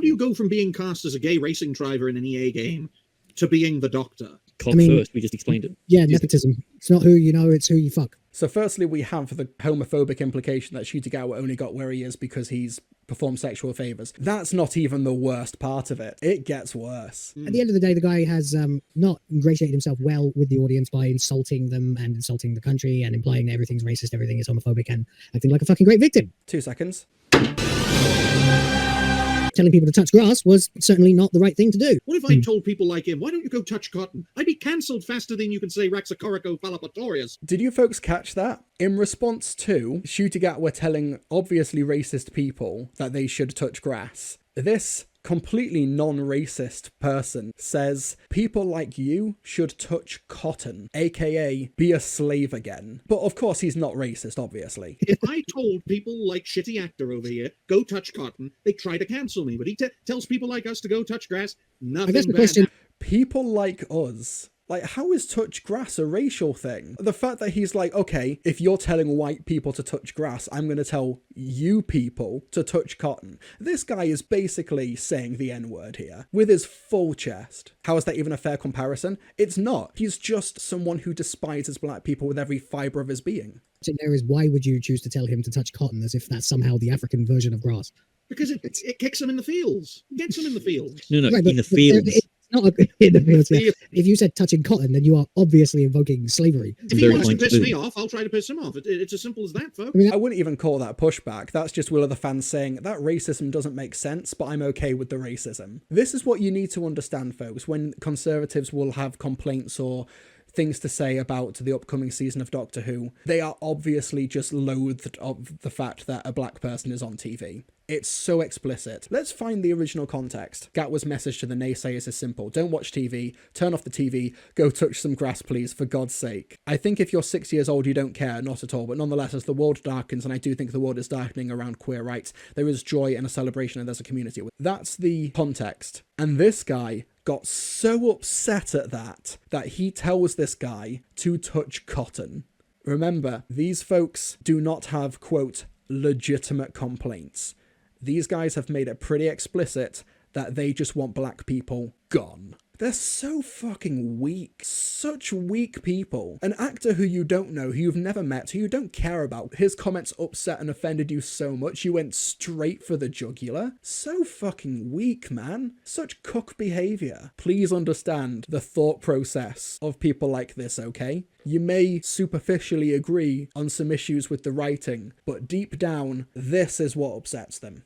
do you go from being cast as a gay racing driver in an EA game to being the Doctor? First, we just explained it. Yeah, nepotism. It's not who you know, it's who you fuck. So firstly, we have the homophobic implication that Ncuti Gatwa only got where he is because he's performed sexual favours. That's not even the worst part of it. It gets worse. At the end of the day, the guy has not ingratiated himself well with the audience by insulting them and insulting the country and implying that everything's racist, everything is homophobic, and acting like a fucking great victim. 2 seconds. Telling people to touch grass was certainly not the right thing to do. What if I told people like him, why don't you go touch cotton? I'd be cancelled faster than you can say Raxacorico Falapatorius. Did you folks catch that? In response to Ncuti Gatwa telling obviously racist people that they should touch grass, this completely non-racist person says people like you should touch cotton, aka be a slave again. But of course he's not racist, obviously. If I told people like shitty actor over here, go touch cotton, they try to cancel me. But he tells people like us to go touch grass, nothing I guess the bad question... People like us. Like, how is touch grass a racial thing? The fact that he's like, okay, if you're telling white people to touch grass, I'm going to tell you people to touch cotton. This guy is basically saying the N-word here with his full chest. How is that even a fair comparison? It's not. He's just someone who despises black people with every fibre of his being. There is, why would you choose to tell him to touch cotton as if that's somehow the African version of grass? Because it kicks him in the fields. It gets him in the fields. No, Right, in the fields. Not in the fields. Yeah. If you said touching cotton, then you are obviously invoking slavery. If he wants to piss me off, I'll try to piss him off. It's as simple as that, folks. I wouldn't even call that pushback. That's just will other fans saying that racism doesn't make sense, but I'm okay with the racism. This is what you need to understand, folks, when conservatives will have complaints or things to say about the upcoming season of Doctor Who. They are obviously just loathed of the fact that a black person is on TV. It's so explicit. Let's find the original context. Gatwa's message to the naysayers is simple. Don't watch TV, turn off the TV, go touch some grass please, for God's sake. I think if you're 6 years old you don't care, not at all, but nonetheless as the world darkens, and I do think the world is darkening around queer rights, there is joy and a celebration and there's a community. That's the context. And this guy got so upset at that he tells this guy to touch cotton. Remember, these folks do not have, quote, legitimate complaints. These guys have made it pretty explicit that they just want black people gone. They're so fucking weak. Such weak people. An actor who you don't know, who you've never met, who you don't care about, his comments upset and offended you so much, you went straight for the jugular. So fucking weak, man. Such cuck behaviour. Please understand the thought process of people like this, okay? You may superficially agree on some issues with the writing, but deep down, this is what upsets them.